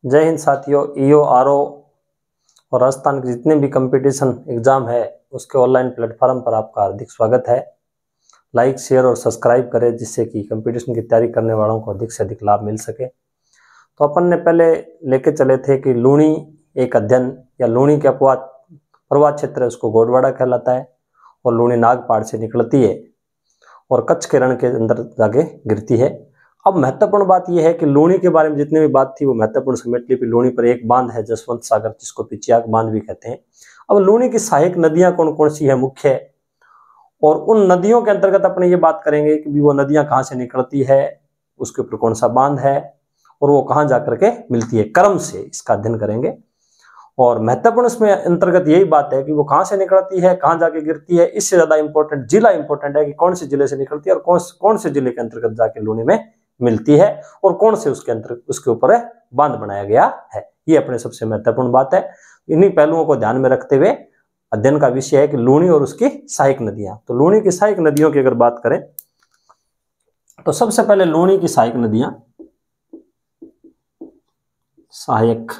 जय हिंद साथियों। EO, RO और राजस्थान के जितने भी कंपटीशन एग्जाम है उसके ऑनलाइन प्लेटफॉर्म पर आपका हार्दिक स्वागत है। लाइक, शेयर और सब्सक्राइब करें जिससे कि कंपटीशन की तैयारी करने वालों को अधिक से अधिक लाभ मिल सके। तो अपन ने पहले लेके चले थे कि लूणी एक अध्ययन या लूणी के अपवाद प्रवाह क्षेत्र है उसको गोडवाड़ा कहलाता है और लूणी नागपाड़ से निकलती है और कच्छ के रण के अंदर जाके गिरती है। अब महत्वपूर्ण बात यह है कि लूणी के बारे में जितनी भी बात थी वो महत्वपूर्ण समेट ली। लूणी पर एक बांध है जसवंत सागर, जिसको पिचियाक बांध भी कहते हैं। अब लूणी की सहायक नदियां कौन कौन सी है मुख्य है, और उन नदियों के अंतर्गत अपने ये बात करेंगे कि वो नदियां कहाँ से निकलती है, उसके ऊपर कौन सा बांध है और वो कहाँ जाकर के मिलती है, क्रम से इसका अध्ययन करेंगे। और महत्वपूर्ण इसमें अंतर्गत यही बात है कि वो कहाँ से निकलती है, कहाँ जाके गिरती है। इससे ज्यादा इंपॉर्टेंट जिला इंपॉर्टेंट है कि कौन से जिले से निकलती है और कौन से जिले के अंतर्गत जाके लूणी में मिलती है और कौन से उसके अंतर्गत उसके ऊपर बांध बनाया गया है। ये अपने सबसे महत्वपूर्ण बात है। इन्हीं पहलुओं को ध्यान में रखते हुए अध्ययन का विषय है कि लूणी और उसकी सहायक नदियां। तो लूणी की सहायक नदियों की अगर बात करें तो सबसे पहले लूणी की सहायक नदियां, सहायक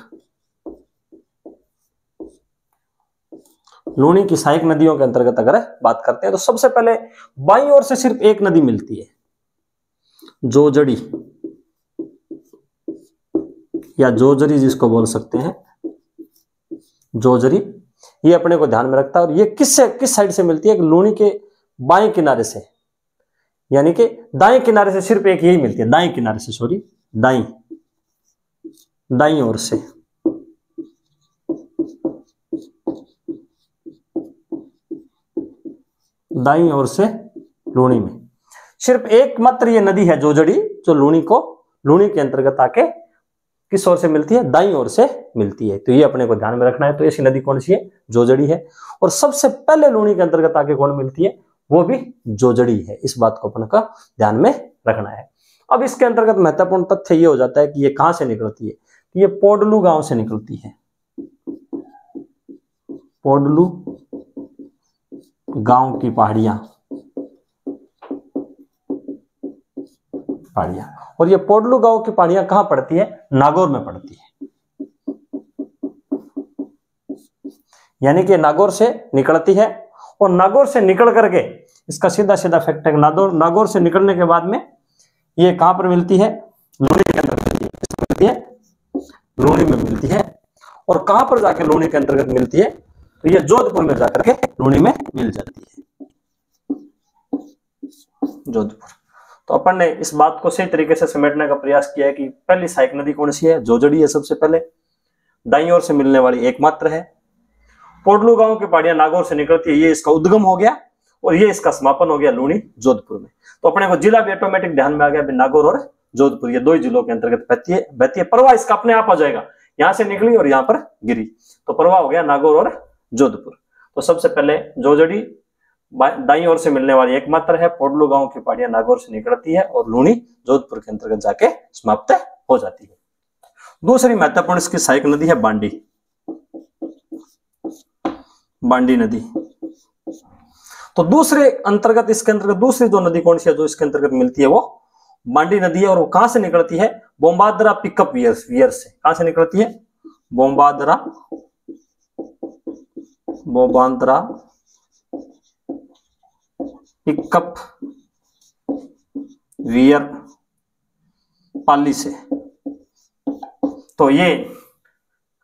लूणी की सहायक नदियों के अंतर्गत अगर बात करते हैं तो सबसे पहले बाईं ओर से सिर्फ एक नदी मिलती है, जोजड़ी या जोजरी जिसको बोल सकते हैं, जोजरी। ये अपने को ध्यान में रखता है। और ये किस साइड से मिलती है? लूणी के बाएं किनारे से, यानी कि दाएं किनारे से सिर्फ एक यही मिलती है, दाएं किनारे से, सॉरी, दाईं ओर से। दाईं ओर से लूणी में सिर्फ एकमात्र ये नदी है जोजड़ी, जो लूणी के अंतर्गत आके किस ओर से मिलती है? दाईं ओर से मिलती है। तो ये अपने को ध्यान में रखना है। तो ऐसी नदी कौन सी है? जोजड़ी है। और सबसे पहले लूणी के अंतर्गत आके कौन मिलती है? वो भी जोजड़ी है। इस बात को अपन का ध्यान में रखना है। अब इसके अंतर्गत महत्वपूर्ण तथ्य ये हो जाता है कि ये कहां से निकलती है? ये पोडलू गांव से निकलती है। पोडलू गांव की पहाड़ियां। और ये पोडलू गांव की पहाड़ियां कहां पड़ती है? नागौर में पड़ती है। यानी कि नागौर से निकलती है और नागौर से निकल करके इसका सीधा फैक्ट है, नागौर से निकलने के बाद में ये कहां पर मिलती है? लूणी के अंदर मिलती है, लूणी में मिलती है। और कहां पर जाके लूणी के अंतर्गत मिलती है? तो ये जोधपुर में जाकर के लूणी में मिल जाती है, जोधपुर। तो अपन ने इस बात को सही तरीके से समेटने का प्रयास किया है कि पहली सहायक नदी कौन सी है? जोजड़ी है सबसे पहले, दाईं ओर से मिलने वाली एकमात्र है। पोडलू गांव की पहाड़ियां नागौर से निकलती है, ये इसका उद्गम हो गया और ये इसका समापन हो गया लूणी, जोधपुर में। तो अपने को जिला भी ऑटोमेटिक ध्यान में आ गया, नागौर और जोधपुर, ये दो ही जिलों के अंतर्गत बहती है। प्रवाह इसका अपने आप आ जाएगा, यहां से निकली और यहां पर गिरी, तो प्रवाह हो गया नागौर और जोधपुर। तो सबसे पहले जोजड़ी दाईं ओर से मिलने वाली एकमात्र है, पोडलू गांव की पहाड़ियां नागौर से निकलती है और लूणी जोधपुर के अंतर्गत जाके समाप्त हो जाती है। दूसरी महत्वपूर्ण इसकी सहायक नदी है बांडी नदी। तो दूसरे अंतर्गत इसके अंतर्गत दूसरी जो नदी कौन सी है जो इसके अंतर्गत मिलती है? वो बांडी नदी है। और वो कहां से निकलती है? बोम्बादरा पिकअप वियर से। कहां से निकलती है? बोम्बादरा पिकअप वियर पाली से। तो ये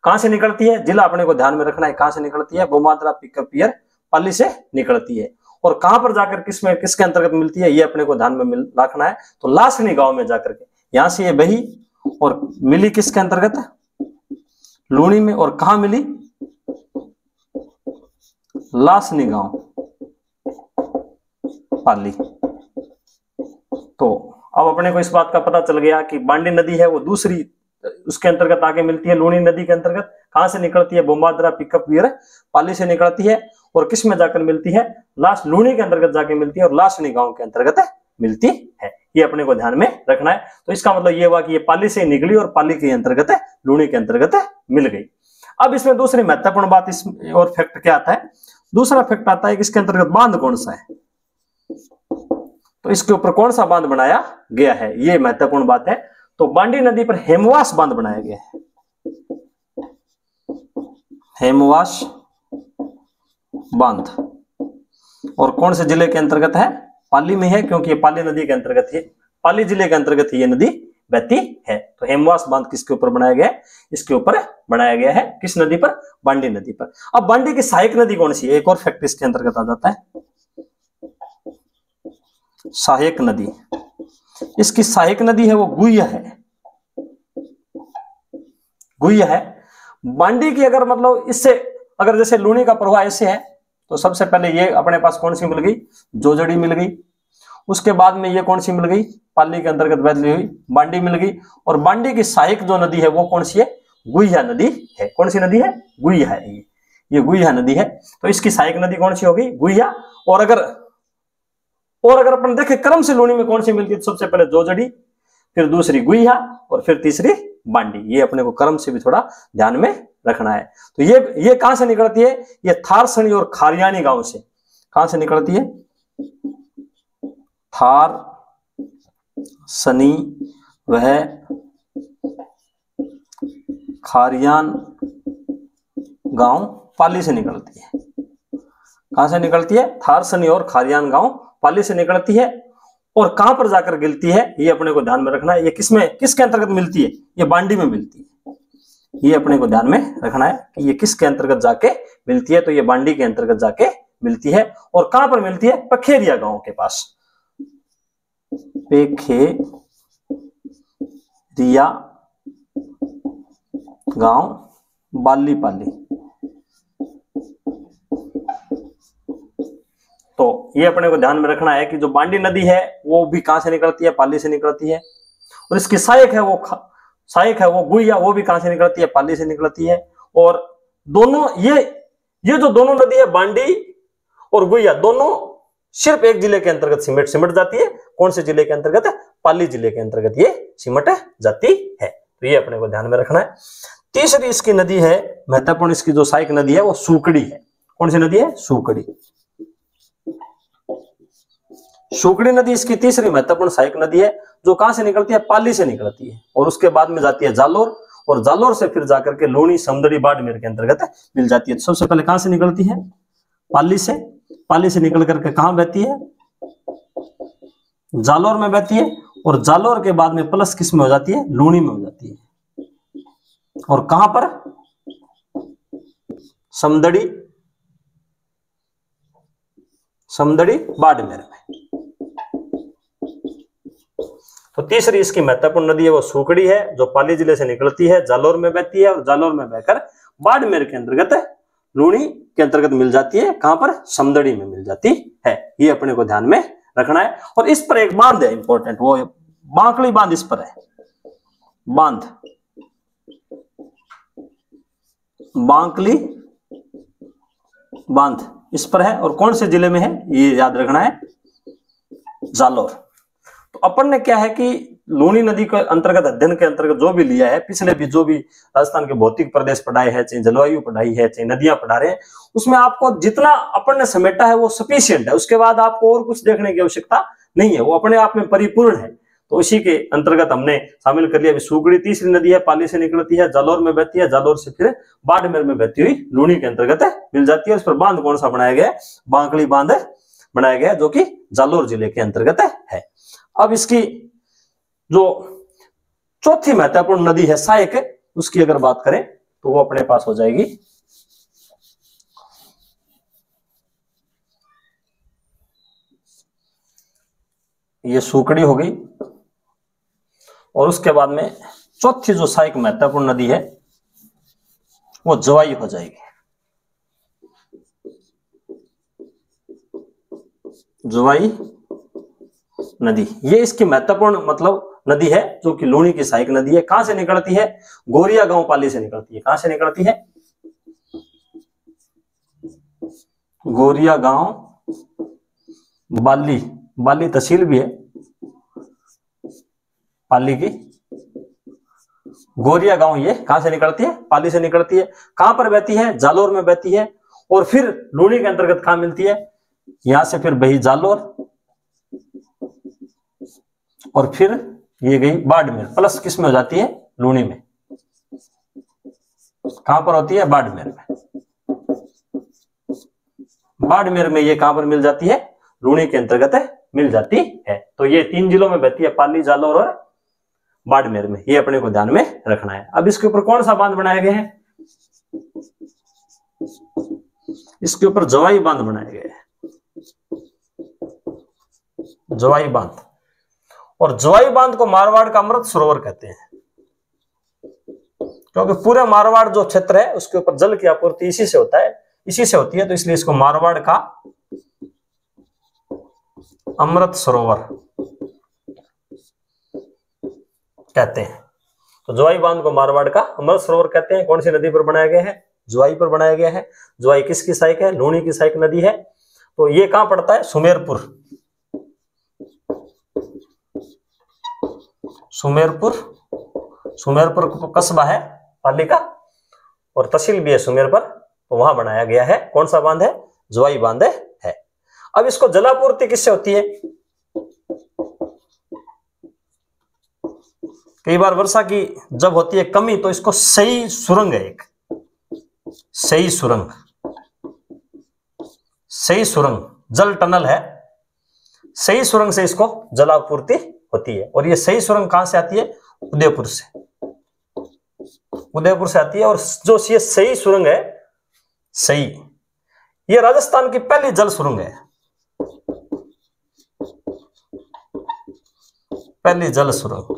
कहां से निकलती है? जिला अपने को ध्यान में रखना है, कहां से निकलती है? बोम्बादरा पिकअप वियर पाली से निकलती है। और कहां पर जाकर किसके अंतर्गत मिलती है? ये अपने को ध्यान में रखना है। तो लासनी गांव में जाकर के यहां से ये बही और मिली किसके अंतर्गत? लूणी में। और कहां मिली? लासनी गांव, पाली। तो अब अपने को इस बात का पता चल गया कि बांडी नदी है वो दूसरी उसके अंतर्गत आगे मिलती है, लूणी नदी के अंतर्गत। कहां से निकलती है? बोम्बादरा पिकअप वियर पाली से निकलती है। और किस में जाकर मिलती है? लूणी के अंतर्गत जाके मिलती है और लासनी गांव के अंतर्गत मिलती है। ये अपने को ध्यान में रखना है। तो इसका मतलब ये हुआ कि ये पाली से निकली और पाली के अंतर्गत लूणी के अंतर्गत मिल गई। अब इसमें दूसरी महत्वपूर्ण बात इस और फैक्ट क्या आता है? दूसरा फैक्ट आता है कि इसके अंतर्गत बांध कौन सा है, तो इसके ऊपर कौन सा बांध बनाया गया है, ये महत्वपूर्ण बात है। तो बांडी नदी पर हेमवास बांध बनाया गया है। हेमवास बांध। और कौन से जिले के अंतर्गत है? पाली में है, क्योंकि ये पाली नदी के अंतर्गत है, पाली जिले के अंतर्गत ये नदी बहती है। तो हेमवास बांध किसके ऊपर बनाया गया है? इसके ऊपर बनाया गया है। किस नदी पर? बांडी नदी पर। अब बांडी की सहायक नदी कौन सी है? एक और फैक्ट इसके अंतर्गत आ जाता है, सहायक नदी। इसकी सहायक नदी है वो गुहिया है, गुहिया है। बांडी की अगर मतलब इससे अगर जैसे लूनी का प्रवाह ऐसे है, तो सबसे पहले ये अपने पास कौन सी मिल गई? जोजड़ी मिल गई। उसके बाद में ये कौन सी मिल गई? पाली के अंतर्गत बहती हुई बांडी मिल गई। और बांडी की सहायक जो नदी है वो कौन सी है? गुहिया नदी है। कौन सी नदी है? गुहिया है। ये गुहिया नदी है। तो इसकी सहायक नदी कौन सी होगी? गुहिया। और अगर अपन देखें क्रम से लूनी में कौन सी मिलती है, तो सबसे पहले जोजड़ी, फिर दूसरी गुहिया और फिर तीसरी बांडी। ये अपने को क्रम से भी थोड़ा ध्यान में रखना है। तो ये कहां से निकलती है? ये थारसनी और खारियानी गांव से। कहां से निकलती है? थार सनी वह खारियान गांव पाली से निकलती है। कहां से निकलती है? थारसनी और खारियान गांव पाली से निकलती है। और कहां पर जाकर गिरती है ये अपने को ध्यान में रखना है। ये किसके अंतर्गत मिलती है? ये बांडी में मिलती है। ये अपने को ध्यान में रखना है कि ये किसके अंतर्गत जाके मिलती है। तो ये बांडी के अंतर्गत जाके मिलती है। और कहां पर मिलती है? पखेरिया गांव के पास। पेखेरिया गांव बाली पाली। तो ये अपने को ध्यान में रखना है कि जो बांडी नदी है वो भी कहां से निकलती है? पाली से निकलती है। और इसकी सहायक है वो गुहिया, वो भी कहां से निकलती है? पाली से निकलती है। और दोनों ये जो दोनों नदी है बांडी और गुहिया, दोनों सिर्फ एक जिले के अंतर्गत सिमट जाती है। कौन से जिले के अंतर्गत? पाली जिले के अंतर्गत ये सिमट जाती है। तो ये अपने को ध्यान में रखना है। तीसरी इसकी नदी है महत्वपूर्ण, इसकी जो सहायक नदी है वो सूकड़ी है। कौन सी नदी है? सूकड़ी। सूकड़ी नदी इसकी तीसरी महत्वपूर्ण सहायक नदी है, जो कहां से निकलती है? पाली से निकलती है। और उसके बाद में जाती है जालोर, और जालोर से फिर जाकर के लूनी, समदड़ी, बाड़मेर के अंतर्गत मिल जाती है। तो सबसे पहले कहां से निकलती है? पाली से। पाली से निकल करके कहां बहती है? जालोर में बहती है। और जालोर के बाद में प्लस किस में हो जाती है? लूनी में हो जाती है। और कहां पर? समदड़ी बाड़मेर में। तो तीसरी इसकी महत्वपूर्ण नदी है वो सूकड़ी है, जो पाली जिले से निकलती है, जालोर में बहती है। और जालोर में बहकर बाड़मेर के अंतर्गत, लूनी के अंतर्गत मिल जाती है। कहां पर? समदड़ी में मिल जाती है। ये अपने को ध्यान में रखना है। और इस पर एक बांध है इंपॉर्टेंट, वो बांकली बांध इस पर है। बांकली बांध इस पर है। और कौन से जिले में है ये याद रखना है? जालोर। तो अपन ने क्या है कि लूनी नदी के अंतर्गत अध्ययन के अंतर्गत जो भी लिया है, पिछले भी जो भी राजस्थान के भौतिक प्रदेश पढ़ाए हैं, चाहे जलवायु पढ़ाई है, चाहे नदियां पढ़ा रहे हैं, उसमें आपको जितना अपन ने समेटा है वो सफिशिएंट है। उसके बाद आपको और कुछ देखने की आवश्यकता नहीं है, वो अपने आप में परिपूर्ण है। तो इसी के अंतर्गत हमने शामिल कर लिया। सूकड़ी तीसरी नदी है, पाली से निकलती है, जालोर में बहती है, जालोर से फिर बाड़मेर में बहती हुई लूनी के अंतर्गत मिल जाती है। उस पर बांध कौन सा बनाया गया? बांकली बांध बनाया गया, जो कि जालोर जिले के अंतर्गत है। अब इसकी जो चौथी महत्वपूर्ण नदी है सहायक, उसकी अगर बात करें तो वो अपने पास हो जाएगी ये सूकड़ी हो गई। और उसके बाद में चौथी जो सहायक महत्वपूर्ण नदी है वो जवाई हो जाएगी। जवाई नदी ये इसकी महत्वपूर्ण मतलब नदी है, जो कि लूनी की सहायक नदी है। कहां से निकलती है? गोरिया गांव पाली से निकलती है। कहां से निकलती है? गोरिया गांव बाली, बाली तहसील भी है पाली की। गोरिया गांव ये कहां से निकलती है? पाली से निकलती है। कहां पर बहती है? जालोर में बहती है। और फिर लूनी के अंतर्गत कहां मिलती है? यहां से फिर बही जालोर, और फिर ये गई बाड़मेर, प्लस किस में हो जाती है? लूनी में। कहां पर होती है? बाड़मेर में। बाड़मेर में ये कहां पर मिल जाती है, लूणी के अंतर्गत मिल जाती है। तो ये 3 जिलों में बहती है, पाली, जालौर और बाड़मेर में, ये अपने को ध्यान में रखना है। अब इसके ऊपर कौन सा बांध बनाए गए हैं, इसके ऊपर जवाई बांध बनाए गए हैं, जवाई बांध। और जवाई बांध को मारवाड़ का अमृत सरोवर कहते हैं, क्योंकि पूरे मारवाड़ जो क्षेत्र है उसके ऊपर जल की आपूर्ति इसी से होता है, इसी से होती है, तो इसलिए इसको मारवाड़ का अमृत सरोवर कहते हैं। तो जवाई बांध को मारवाड़ का अमृत सरोवर कहते हैं। कौन सी नदी पर बनाया गया है, जवाई पर बनाया गया है। जवाई किसकी सहायक है, लूणी की सहायक नदी है। तो ये कहां पड़ता है, सुमेरपुर, सुमेरपुर, सुमेरपुर कस्बा है पाली का, और तहसील भी है सुमेरपुर, तो वहां बनाया गया है। कौन सा बांध है, जवाई बांध है। अब इसको जलापूर्ति किससे होती है, कई बार वर्षा की जब होती है कमी तो इसको सही सुरंग है, एक सही सुरंग, सही सुरंग जल टनल है, सही सुरंग से इसको जलापूर्ति होती है। और ये सही सुरंग कहां से आती है, उदयपुर से, उदयपुर से आती है। और जो ये सही सुरंग है, सही, ये राजस्थान की पहली जल सुरंग है, पहली जल सुरंग,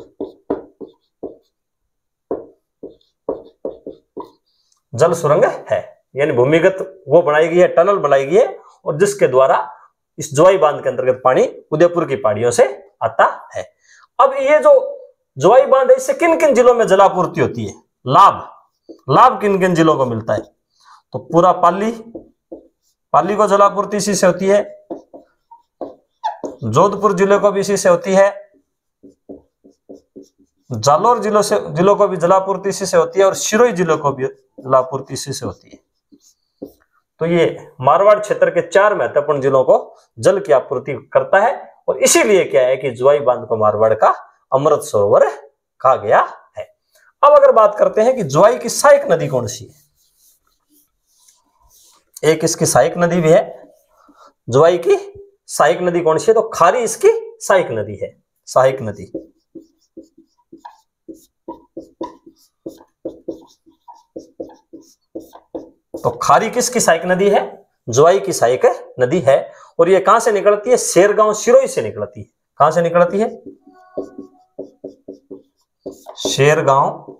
जल सुरंग है, यानी भूमिगत वो बनाई गई है, टनल बनाई गई है, और जिसके द्वारा इस जवाई बांध के अंतर्गत पानी उदयपुर की पहाड़ियों से आता है। अब ये जो जवाई बांध है, इससे किन किन जिलों में जलापूर्ति होती है, लाभ, लाभ किन किन जिलों को मिलता है, तो पूरा पाली, पाली को जलापूर्ति इसी से होती है, जोधपुर जिले को भी इसी से होती है, जालौर जिलों को भी जलापूर्ति इसी से होती है, और सिरोही जिलों को भी जलापूर्ति इसी से होती है। तो ये मारवाड़ क्षेत्र के 4 महत्वपूर्ण जिलों को जल की आपूर्ति करता है, और इसीलिए क्या है कि जवाई बांध को मारवाड़ का अमृत सरोवर कहा गया है। अब अगर बात करते हैं कि जवाई की सहायक नदी कौन सी है, एक इसकी सहायक नदी भी है, जवाई की सहायक नदी कौन सी है, तो खारी इसकी सहायक नदी है, सहायक नदी। तो खारी किसकी सहायक नदी है, जवाई की सहायक नदी है। और ये कहां से निकलती है, शेरगांव सिरोही से निकलती है। कहां से निकलती है, शेरगांव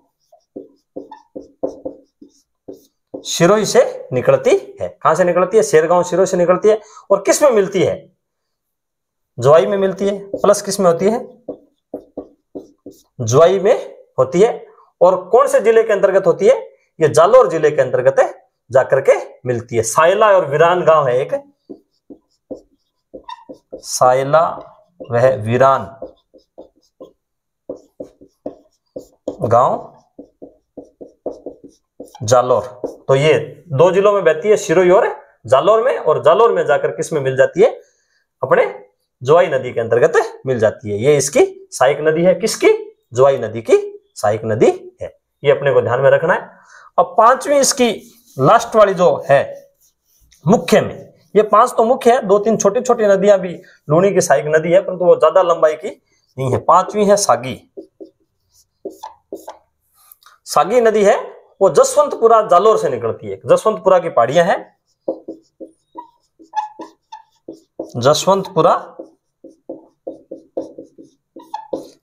सिरोही से निकलती है। कहां से निकलती है, शेरगांव सिरोही से निकलती है। और किस में मिलती है, जवाई में मिलती है, प्लस किस में होती है, जवाई में होती है। और कौन से जिले के अंतर्गत होती है, ये जालौर जिले के अंतर्गत है जाकर के मिलती है। सायला और वीरान गांव है एक, सायला वह वीरान गांव जालौर, तो ये 2 जिलों में बहती है, सिरोही और जालौर में। और जालौर में जाकर किस में मिल जाती है, अपने जवाई नदी के अंतर्गत मिल जाती है। ये इसकी सहायक नदी है, किसकी, जवाई नदी की सहायक नदी है। ये अपने को ध्यान में रखना है। अब 5वीं इसकी लास्ट वाली जो है मुख्य में, ये 5 तो मुख्य है, 2-3 छोटी छोटी नदियां भी लूणी की सहायक नदी है, परंतु वो ज्यादा लंबाई की नहीं है। 5वीं है सागी, सागी नदी है, वो जसवंतपुरा जालौर से निकलती है। जसवंतपुरा की पहाड़ियां हैं, जसवंतपुरा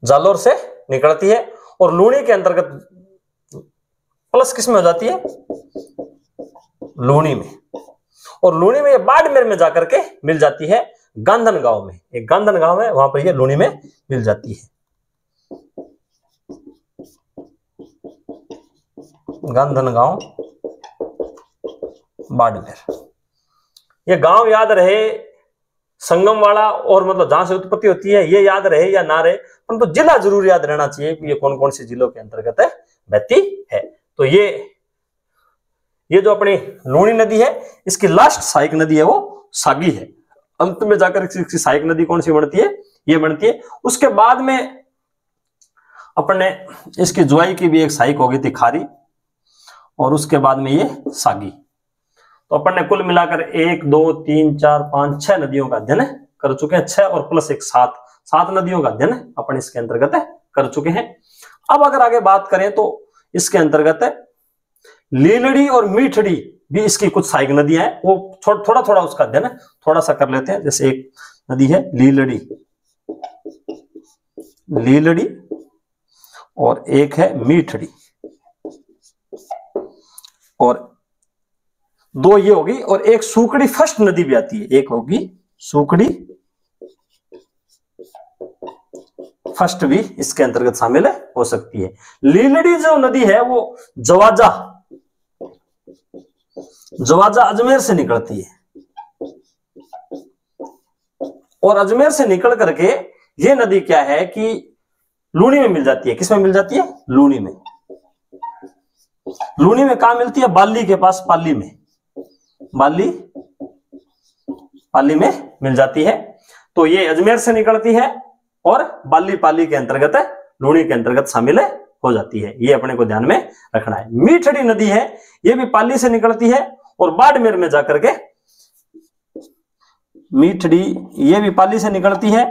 जालौर से निकलती है, और लूणी के अंतर्गत प्लस किस में हो जाती है, लूणी में। और लूणी में ये बाड़मेर में जाकर के मिल जाती है, गांधन गांव में, एक गांधन गांव है, वहां पर ये लूणी में मिल जाती है, गांधन गांव बाड़मेर। ये गांव याद रहे, संगम वाला, और मतलब जहां से उत्पत्ति होती है ये याद रहे या ना रहे, परंतु तो जिला जरूर याद रहना चाहिए कि ये कौन कौन से जिलों के अंतर्गत है बहती है। तो ये जो अपनी लूणी नदी है, इसकी लास्ट सहायक नदी है वो सागी है। अंत में जाकर इसकी सहायक नदी कौन सी बनती है, ये बनती है। उसके बाद में अपने इसकी जवाई की भी एक सहायक हो गई थी खारी, और उसके बाद में ये सागी। तो अपन ने कुल मिलाकर 1 2 3 4 5 6 नदियों का अध्ययन कर चुके हैं। 6 और प्लस 1 7 नदियों का अध्ययन अपन इसके अंतर्गत कर चुके हैं। अब अगर आगे बात करें तो इसके अंतर्गत लीलड़ी और मीठड़ी भी इसकी कुछ सहायक नदियां हैं, वो थोड़ा थोड़ा उसका अध्ययन थोड़ा सा कर लेते हैं। जैसे एक नदी है लीलड़ी और एक है मीठड़ी, और दो ये होगी, और एक सूकड़ी फर्स्ट नदी भी आती है, एक होगी सूकड़ी फर्स्ट भी इसके अंतर्गत शामिल हो सकती है। लीलड़ी जो नदी है वो जवाजा अजमेर से निकलती है, और अजमेर से निकल करके ये नदी क्या है कि लूनी में मिल जाती है। किसमें मिल जाती है? लूनी में। लूनी में कहां मिलती है? बाली के पास, पाली में मिल जाती है। तो ये अजमेर से निकलती है और बाली पाली के अंतर्गत लूनी के अंतर्गत शामिल हो जाती है। ये अपने को ध्यान में रखना है। मीठड़ी नदी है, ये भी पाली से निकलती है और बाड़मेर में जाकर के, मीठड़ी ये भी पाली से निकलती है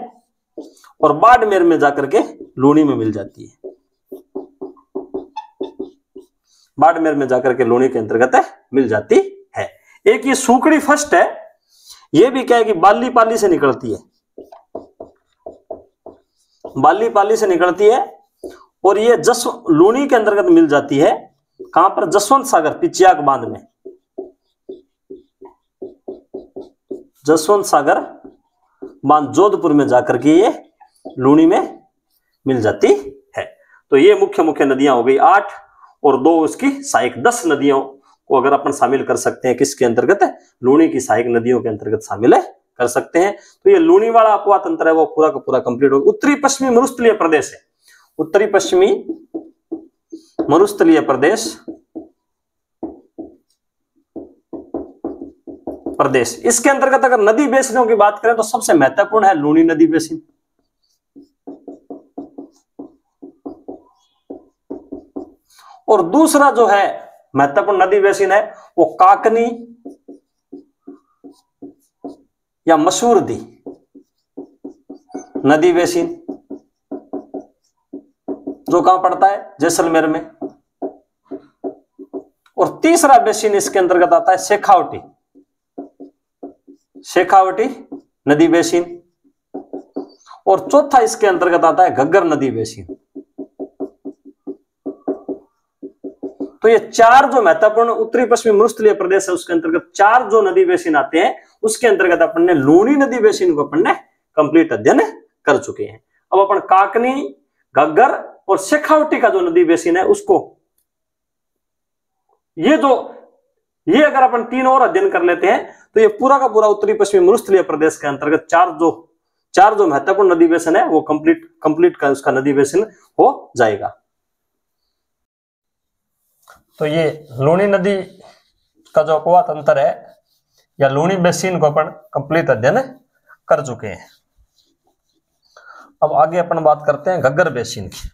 और बाड़मेर में जाकर के लूनी में मिल जाती है। बाड़मेर में जाकर के लूनी के अंतर्गत मिल जाती है। एक ये सूकड़ी फर्स्ट है, ये भी क्या है कि बाली पाली से निकलती है, बाली पाली से निकलती है, और ये लूनी के अंतर्गत मिल जाती है। कहां पर? जसवंत सागर पिचियाक बांध में, जसवंत सागर बांध जोधपुर में जाकर के ये लूनी में मिल जाती है। तो ये मुख्य नदियां हो गई 8, और 2 उसकी सहायक 10 नदियों को अगर अपन शामिल कर सकते हैं किसके अंतर्गत? लूनी की सहायक नदियों के अंतर्गत शामिल कर सकते हैं। तो ये लूनी वाला अपवाद तंत्र है वो पूरा का पूरा कंप्लीट हो गया। उत्तरी पश्चिमी मरुस्थलीय प्रदेश है, उत्तरी पश्चिमी मरुस्थलीय प्रदेश, इसके अंतर्गत अगर नदी बेसिनों की बात करें तो सबसे महत्वपूर्ण है लूनी नदी बेसिन। और दूसरा जो है महत्वपूर्ण नदी बेसिन है वो काकनी या मसूरदी नदी बेसिन, जो कहां पड़ता है? जैसलमेर में। और तीसरा बेसिन इसके अंतर्गत आता है शेखावटी नदी बेसिन, और चौथा इसके अंतर्गत आता है घग्गर नदी बेसिन। तो ये 4 जो महत्वपूर्ण उत्तरी पश्चिमी मरुस्थलीय प्रदेश है उसके अंतर्गत 4 जो नदी बेसिन आते हैं, उसके अंतर्गत अपन ने लूनी नदी बेसिन को अपन ने कंप्लीट अध्ययन कर चुके हैं। अब अपन काकनी, घग्गर और शेखावटी का जो नदी बेसिन है उसको, ये अगर अपन 3 और अध्ययन कर लेते हैं तो ये पूरा का पूरा उत्तरी पश्चिमी मरुस्थलीय प्रदेश के अंतर्गत 4 जो महत्वपूर्ण नदी बेसिन है वो कंप्लीट का उसका नदी बेसिन हो जाएगा। तो ये लूनी नदी का जो अपवाद तंत्र है या लूनी बेसिन को अपन कंप्लीट अध्ययन कर चुके हैं। अब आगे अपन बात करते हैं घग्गर बेसिन की।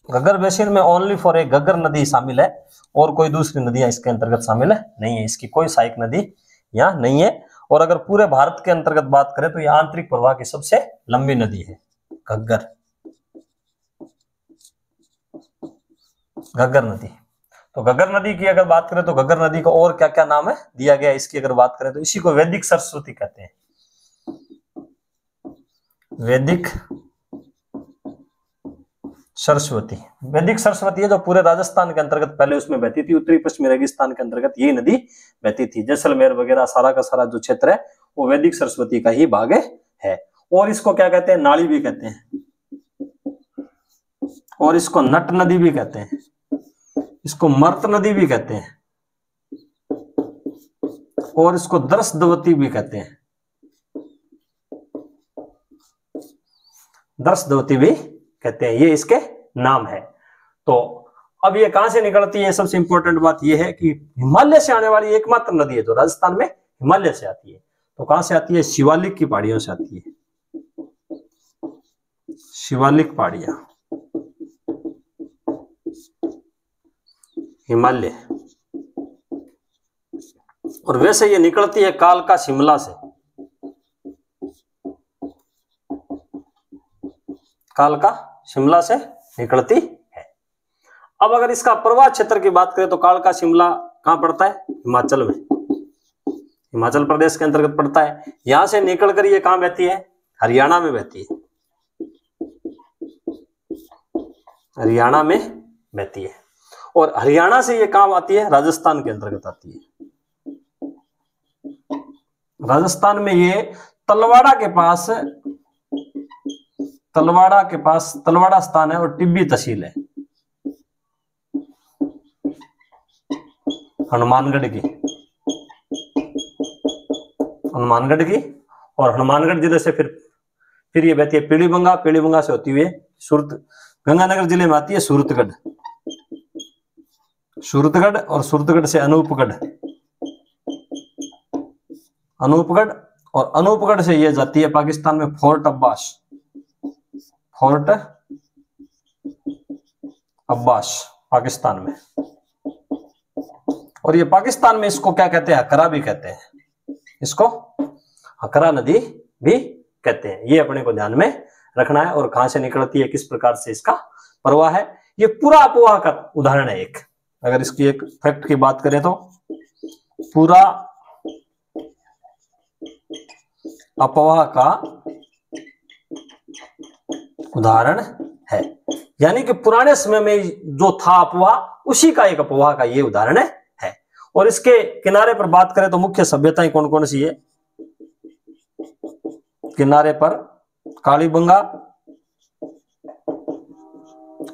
घग्गर बेसिन में ओनली फॉर एक घग्गर नदी शामिल है और कोई दूसरी नदियां इसके अंतर्गत शामिल नहीं है। इसकी कोई सहायक नदी यहाँ नहीं है। और अगर पूरे भारत के अंतर्गत बात करें तो यह आंतरिक प्रवाह की सबसे लंबी नदी है घग्गर नदी। तो घग्गर नदी की अगर बात करें तो घग्गर नदी को और क्या क्या नाम है दिया गया इसकी अगर बात करें तो इसी को वैदिक सरस्वती कहते हैं। वैदिक सरस्वती है जो पूरे राजस्थान के अंतर्गत पहले उसमें बहती थी। उत्तरी पश्चिमी रेगिस्तान के अंतर्गत यही नदी बहती थी। जैसलमेर वगैरह सारा का सारा जो क्षेत्र है वो वैदिक सरस्वती का ही भाग है। और इसको क्या कहते हैं? नाली भी कहते हैं, और इसको नट नदी भी कहते हैं, इसको मर्त नदी भी कहते हैं, और इसको दर्शदवती भी कहते हैं। दर्शदवती भी कहते हैं, ये इसके नाम है। तो अब ये कहां से निकलती है? सबसे इंपॉर्टेंट बात ये है कि हिमालय से आने वाली एकमात्र नदी है जो राजस्थान में हिमालय से आती है। तो कहां से आती है? शिवालिक की पहाड़ियों से आती है। शिवालिक पहाड़ियां, हिमालय। और वैसे ये निकलती है कालका शिमला से, कालका शिमला से निकलती है। अब अगर इसका प्रवाह क्षेत्र की बात करें तो कालका शिमला कहां पड़ता है? हिमाचल में, हिमाचल प्रदेश के अंतर्गत पड़ता है। यहां से निकलकर ये कहां बहती है? हरियाणा में बहती है, हरियाणा में बहती है। और हरियाणा से ये कहां आती है? राजस्थान के अंतर्गत आती है। राजस्थान में ये तलवाड़ा के पास, तलवाड़ा स्थान है और टिब्बी तहसील है हनुमानगढ़ की, हनुमानगढ़ की। और हनुमानगढ़ जिले से फिर ये बहती है पीलीबंगा, पीलीबंगा से होती हुई सूरत, गंगानगर जिले में आती है सूरतगढ़, सूरतगढ़। और सूरतगढ़ से अनूपगढ़, अनूपगढ़। और अनूपगढ़ से ये जाती है पाकिस्तान में फोर्ट अब्बास, फोर्ट अब्बास पाकिस्तान में। और ये पाकिस्तान में इसको क्या कहते हैं? हकरा भी कहते हैं, इसको हकरा नदी भी कहते हैं। ये अपने को ध्यान में रखना है। और कहां से निकलती है, किस प्रकार से इसका प्रवाह है, ये पूरा अपवाह का उदाहरण है एक। अगर इसकी एक फैक्ट की बात करें तो पूरा अपवाह का उदाहरण है, यानी कि पुराने समय में जो था अपवाह, उसी का एक अपवाह का ये उदाहरण है। और इसके किनारे पर बात करें तो मुख्य सभ्यताएं कौन कौन सी है? किनारे पर कालीबंगा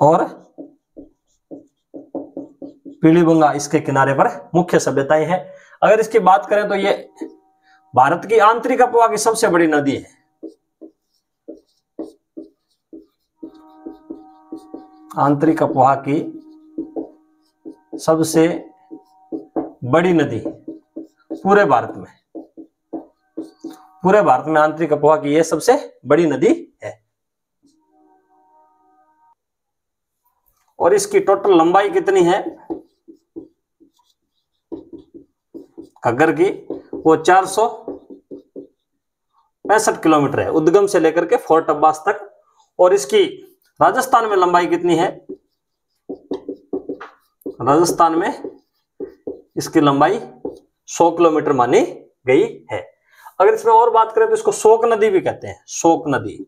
और पीलीबंगा, इसके किनारे पर मुख्य सभ्यताएं हैं। अगर इसकी बात करें तो ये भारत की आंतरिक अपवाह की सबसे बड़ी नदी है। आंतरिक अपवाह की सबसे बड़ी नदी पूरे भारत में, पूरे भारत में आंतरिक अपवाह की यह सबसे बड़ी नदी है। और इसकी टोटल लंबाई कितनी है घग्गर की? वो 465 किलोमीटर है, उद्गम से लेकर के फोर्ट अब्बास तक। और इसकी राजस्थान में लंबाई कितनी है? राजस्थान में इसकी लंबाई 100 किलोमीटर मानी गई है। अगर इसमें और बात करें तो इसको शोक नदी भी कहते हैं, शोक नदी,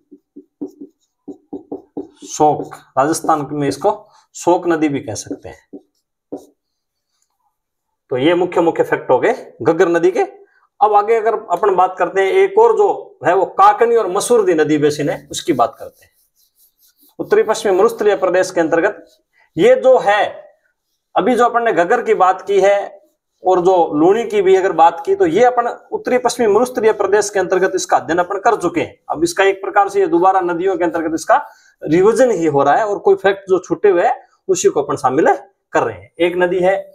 शोक, राजस्थान में इसको शोक नदी भी कह सकते हैं। तो ये मुख्य मुख्य फैक्ट हो गए घग्गर नदी के। अब आगे अगर अपन बात करते हैं, एक और जो है वो काकनी और मसूरदी नदी बेसिन है, उसकी बात करते हैं। उत्तरी पश्चिमी मरुस्थलीय प्रदेश के अंतर्गत ये जो है, अभी जो अपन ने घग्गर की बात की है और जो लूणी की भी अगर बात की, तो ये अपन उत्तरी पश्चिमी मरुस्थलीय प्रदेश के अंतर्गत इसका अध्ययन अपन कर चुके हैं। अब इसका एक प्रकार से ये दोबारा नदियों के अंतर्गत इसका रिविजन ही हो रहा है और कोई फैक्ट जो छूटे हुए है उसी को अपन शामिल कर रहे हैं। एक नदी है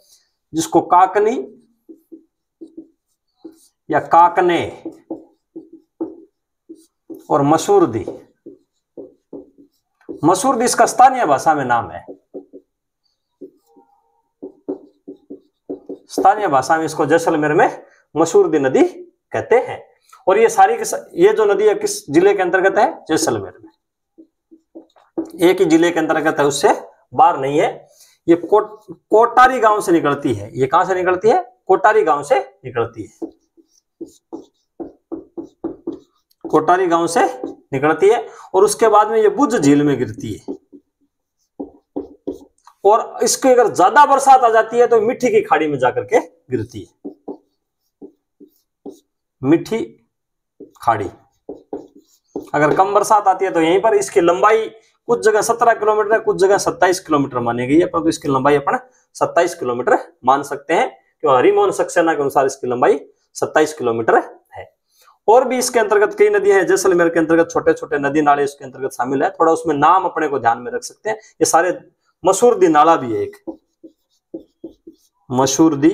जिसको काकनी या काकने और मसूरदी, मसूरदी इसका स्थानीय भाषा में नाम है, स्थानीय भाषा में इसको जैसलमेर में मसूरदी नदी कहते हैं। और ये सारी ये जो नदी है किस जिले के अंतर्गत है? जैसलमेर में, एक ही जिले के अंतर्गत है, उससे बाहर नहीं है। ये कोटारी गांव से निकलती है। ये कहां से निकलती है? कोटारी गांव से निकलती है, कोटारी गांव से निकलती है। और उसके बाद में ये बुझ झील में गिरती है। और इसके अगर ज्यादा बरसात आ जाती है तो मिट्टी की खाड़ी में जाकर के गिरती है, मिट्टी खाड़ी। अगर कम बरसात आती है तो यहीं पर इसकी लंबाई कुछ जगह 17 किलोमीटर है, कुछ जगह 27 किलोमीटर मानी गई है, परंतु इसकी लंबाई अपन 27 किलोमीटर मान सकते हैं, क्योंकि हरिमोहन सक्सेना के अनुसार इसकी लंबाई 27 किलोमीटर है। और भी इसके अंतर्गत कई नदी है, जैसलमेर के अंतर्गत छोटे छोटे नदी नाले इसके अंतर्गत शामिल है, थोड़ा उसमें नाम अपने को ध्यान में रख सकते हैं। ये सारे, मसूरदी नाला भी है एक, मसूरदी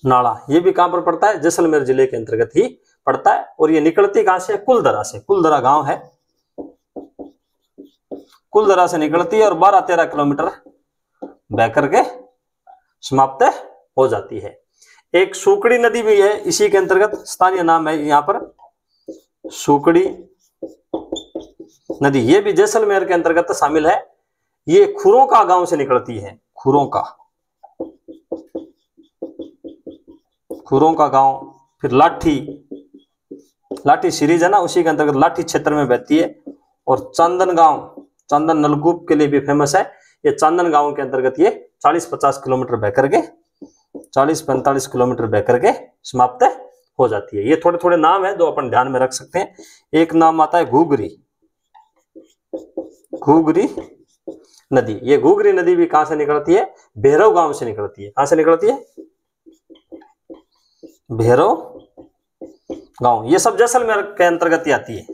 नाला, ये भी कहां पर पड़ता है? जैसलमेर जिले के अंतर्गत ही पड़ता है। और ये निकलती कहां से? कुलधरा से, कुलधरा गांव है, कुलधरा से निकलती है और 12-13 किलोमीटर बह करके समाप्त हो जाती है। एक सूकड़ी नदी भी है इसी के अंतर्गत, स्थानीय नाम है यहाँ पर सूकड़ी नदी, ये भी जैसलमेर के अंतर्गत शामिल है। ये खुरोंका गांव से निकलती है, खुरोंका गांव। फिर लाठी सीरीज है ना, उसी के अंतर्गत लाठी क्षेत्र में बहती है। और चांदन गांव, चांदन नलकूप के लिए भी फेमस है। ये चांदन गांव के अंतर्गत ये 40-50 किलोमीटर बह करके 40-45 किलोमीटर बह करके समाप्त हो जाती है। ये थोड़े थोड़े नाम है जो अपन ध्यान में रख सकते हैं। एक नाम आता है घूगरी नदी। ये घूगरी नदी भी कहां से निकलती है? भैरव गांव से निकलती है। कहां से निकलती है? भैरव गांव। ये सब जैसलमेर के अंतर्गत ही आती है,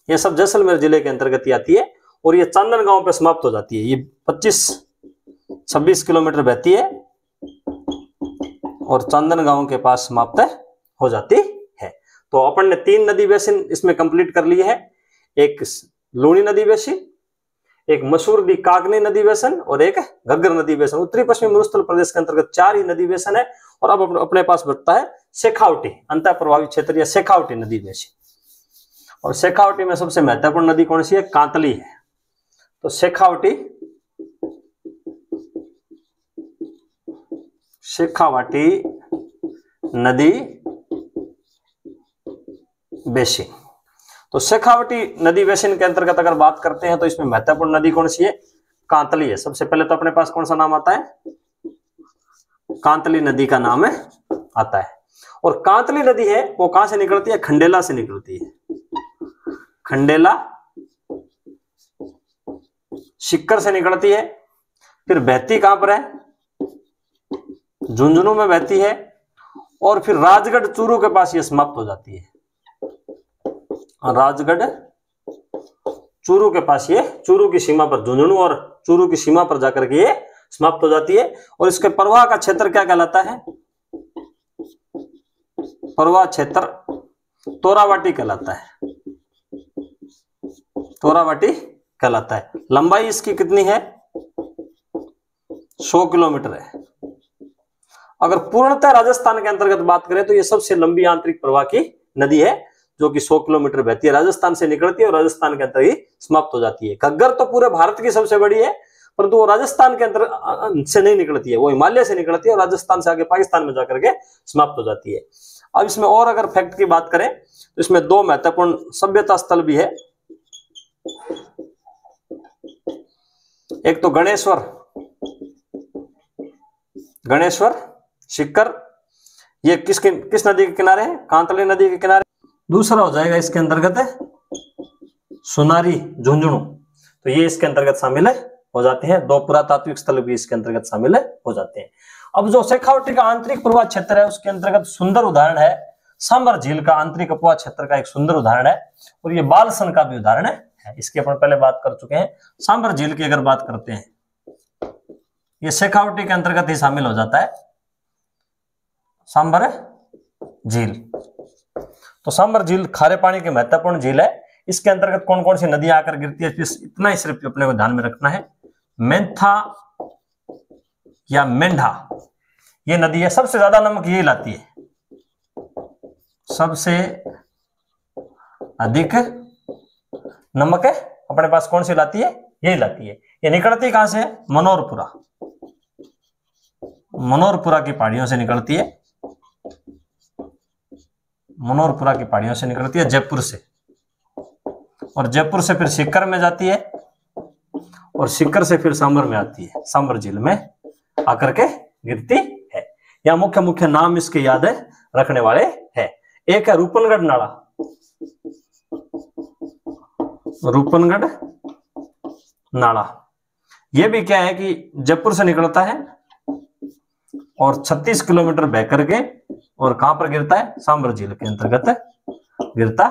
ये सब जैसलमेर जिले के अंतर्गत ही आती है। और ये चांदन गांव पे समाप्त हो जाती है। ये 25-26 किलोमीटर बहती है और चांदन गांव के पास समाप्त हो जाती है। तो अपन ने 3 नदी बेसिन इसमें कंप्लीट कर लिए है। एक लूणी नदी बेसिन, एक मसूर दी कागनी नदी बेसिन और एक घग्गर नदी बेसिन। उत्तरी पश्चिमी मरुस्थल प्रदेश के अंतर्गत 4 ही नदी बेसिन है। और अब अपने पास बचता है शेखावटी, अंतर प्रभावी क्षेत्र या शेखावटी नदी बेसिन। और शेखावटी में सबसे महत्वपूर्ण नदी कौन सी है? कांतली है। तो शेखावटी नदी बेसिन। तो शेखावटी नदी बेसिन के अंतर्गत अगर बात करते हैं तो इसमें महत्वपूर्ण नदी कौन सी है? कांतली है। सबसे पहले तो अपने पास कौन सा नाम आता है? कांतली नदी का नाम आता है। और कांतली नदी है वो कहां से निकलती है? खंडेला से निकलती है। खंडेला सिक्कर से निकलती है। फिर बहती कहां पर है? झुंझुनू में बहती है। और फिर राजगढ़ चूरू के पास ये समाप्त हो जाती है। राजगढ़ चूरू के पास, ये चूरू की सीमा पर, झुंझुनू और चूरू की सीमा पर जाकर के ये समाप्त हो जाती है। और इसके प्रवाह का क्षेत्र क्या कहलाता है? प्रवाह क्षेत्र तोरावाटी कहलाता है। तोरावाटी कहलाता है। लंबाई इसकी कितनी है? 100 किलोमीटर है। अगर पूर्णतः राजस्थान के अंतर्गत बात करें तो ये सबसे लंबी आंतरिक प्रवाह की नदी है, जो कि 100 किलोमीटर बहती है। राजस्थान से निकलती है और राजस्थान के अंदर ही समाप्त हो जाती है। घग्गर तो पूरे भारत की सबसे बड़ी है, परंतु वो राजस्थान के अंदर से नहीं निकलती है, वो हिमालय से निकलती है और राजस्थान से आगे पाकिस्तान में जाकर के समाप्त हो जाती है। अब इसमें और अगर फैक्ट की बात करें तो इसमें 2 महत्वपूर्ण सभ्यता स्थल भी है। एक तो गणेश्वर सिक्कर, ये किस नदी के किनारे है? कांतली नदी के किनारे। दूसरा हो जाएगा इसके अंतर्गत है सुनारी झुंझुनू, तो ये इसके अंतर्गत शामिल हो जाते हैं। 2 पुरातात्विक स्थल भी इसके अंतर्गत शामिल हो जाते हैं। अब जो शेखावटी का आंतरिक प्रवाह क्षेत्र है उसके अंतर्गत सुंदर उदाहरण है सांबर झील का। आंतरिक प्रवाह क्षेत्र का एक सुंदर उदाहरण है और ये बालसन का भी उदाहरण है। इसकी अपन पहले बात कर चुके हैं। सांबर झील की अगर बात करते हैं, ये शेखावटी के अंतर्गत ही शामिल हो जाता है सांबर झील। तो सांबर झील खारे पानी की महत्वपूर्ण झील है। इसके अंतर्गत कौन कौन सी नदियां आकर गिरती है इतना ही सिर्फ अपने को ध्यान में रखना है। मेंथा या मेंढा ये नदी है, सबसे ज्यादा नमक यही लाती है, सबसे अधिक नमक है अपने पास कौन सी लाती है? यही लाती है। ये निकलती कहां से? मनोरपुरा की पहाड़ियों से निकलती है। मनोरपुरा की पहाड़ियों से निकलती है, जयपुर से, और जयपुर से फिर सीकर में जाती है और सीकर से फिर सांबर में आती है, सांबर झील में आकर के गिरती है। यहाँ मुख्य मुख्य नाम इसके याद है रखने वाले हैं। एक है रूपनगढ़ नाला, रूपनगढ़ नाला। यह भी क्या है कि जयपुर से निकलता है और 36 किलोमीटर बह करके और कहां पर गिरता है? सांबर झील के अंतर्गत गिरता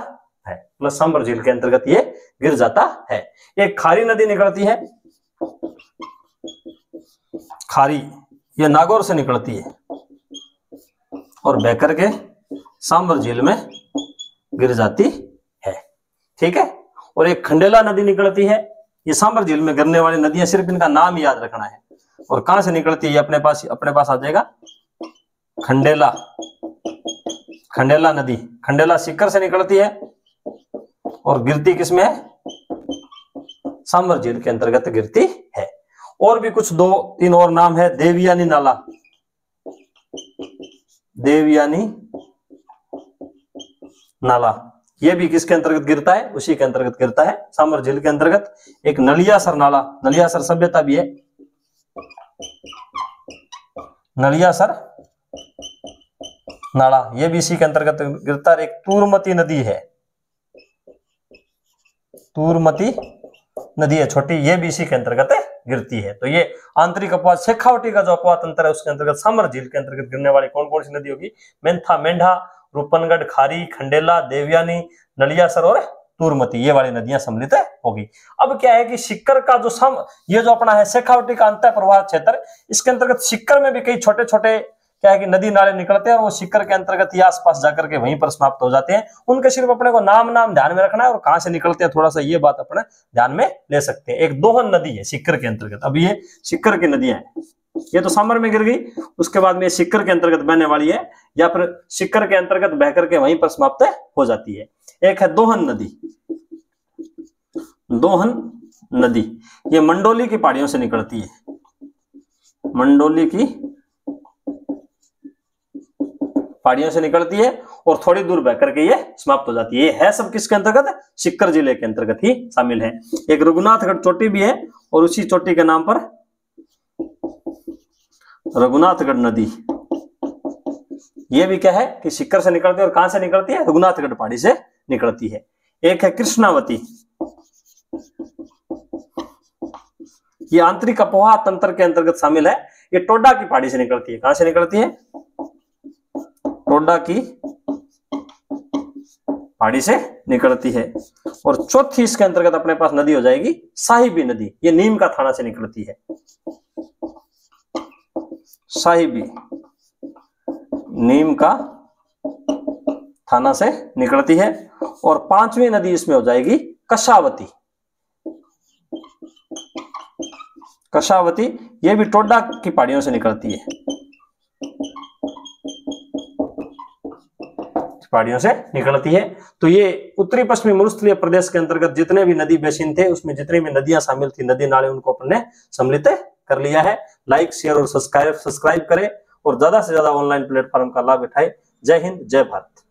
है, प्लस सांबर झील के अंतर्गत ये गिर जाता है। एक खारी नदी निकलती है, खारी, ये नागौर से निकलती है और बह करके सांबर झील में गिर जाती है। ठीक है। और एक खंडेला नदी निकलती है। ये सांबर झील में गिरने वाली नदियां, सिर्फ इनका नाम याद रखना है। और कहां से निकलती है ये अपने पास आ जाएगा खंडेला, खंडेला नदी। खंडेला सीकर से निकलती है और गिरती किसमें है? सांबर झील के अंतर्गत गिरती है। और भी कुछ 2-3 और नाम है। देवयानी नाला, देवयानी नाला, ये भी किसके अंतर्गत गिरता है? उसी के अंतर्गत गिरता है, सांबर झील के अंतर्गत। एक नलियासर नाला, नलियासर सभ्यता भी है, नलियासर नाला, ये भी इसी के अंतर्गत गिरता है। एक तूरमती नदी है, तूरमती नदी है छोटी, ये भी इसी के अंतर्गत गिरती है। तो ये आंतरिक अपवाद शेखावटी का जो अपवाद तंत्र है उसके अंतर्गत सांबर झील के अंतर्गत गिरने वाली कौन कौन सी नदी होगी? मेंथा, मेंढा, रूपनगढ़, खारी, खंडेला, देवयानी, नलियासर और तूरमती, ये वाली नदियां सम्मिलित होगी। अब क्या है कि सिक्कर का जो ये जो अपना है शेखावटी का अंतर प्रवाह क्षेत्र, इसके अंतर्गत सिक्कर में भी कई छोटे छोटे क्या है कि नदी नाले निकलते हैं और वो सिक्कर के अंतर्गत ही आसपास जाकर के वहीं पर समाप्त हो जाते हैं। उनके सिर्फ अपने को नाम ध्यान में रखना है और कहां से निकलते हैं थोड़ा सा ये बात अपने ध्यान में ले सकते हैं। एक दोहन नदी है सिक्कर के अंतर्गत। अब ये सिक्कर की नदियां हैं, ये तो सांबर में गिर गई, उसके बाद में सिक्कर के अंतर्गत बहने वाली है या फिर सिक्कर के अंतर्गत बह करके वहीं पर समाप्त हो जाती है। एक है दोहन नदी, दोहन नदी, ये मंडोली की पहाड़ियों से निकलती है, मंडोली की पहाड़ियों से निकलती है और थोड़ी दूर बह करके ये समाप्त हो जाती है। ये है सब किसके अंतर्गत? सिक्कर जिले के अंतर्गत ही शामिल है। एक रघुनाथगढ़ चोटी भी है और उसी चोटी के नाम पर रघुनाथगढ़ नदी, ये भी क्या है कि सिक्कर से निकलती है और कहां से निकलती है? रघुनाथगढ़ पहाड़ी से निकलती है। एक है कृष्णावती, ये आंतरिक अपवाह तंत्र के अंतर्गत शामिल है। ये टोडा की पहाड़ी से निकलती है। कहां से निकलती है? टोडा की पहाड़ी से निकलती है। और चौथी इसके अंतर्गत अपने पास नदी हो जाएगी साहिबी नदी, ये नीम का थाना से निकलती है, साहिबी, नीम का थाना से निकलती है। और पांचवी नदी इसमें हो जाएगी कशावती, कशावती, ये भी टोडा की पहाड़ियों से निकलती है, पहाड़ियों से निकलती है। तो ये उत्तरी पश्चिमी मरुस्थलीय प्रदेश के अंतर्गत जितने भी नदी बेसिन थे उसमें जितनी भी नदियां शामिल थी, नदी नाले, उनको अपने सम्मिलित कर लिया है। लाइक, शेयर और सब्सक्राइब करें और ज्यादा से ज्यादा ऑनलाइन प्लेटफॉर्म का लाभ उठाए। जय हिंद, जय भारत।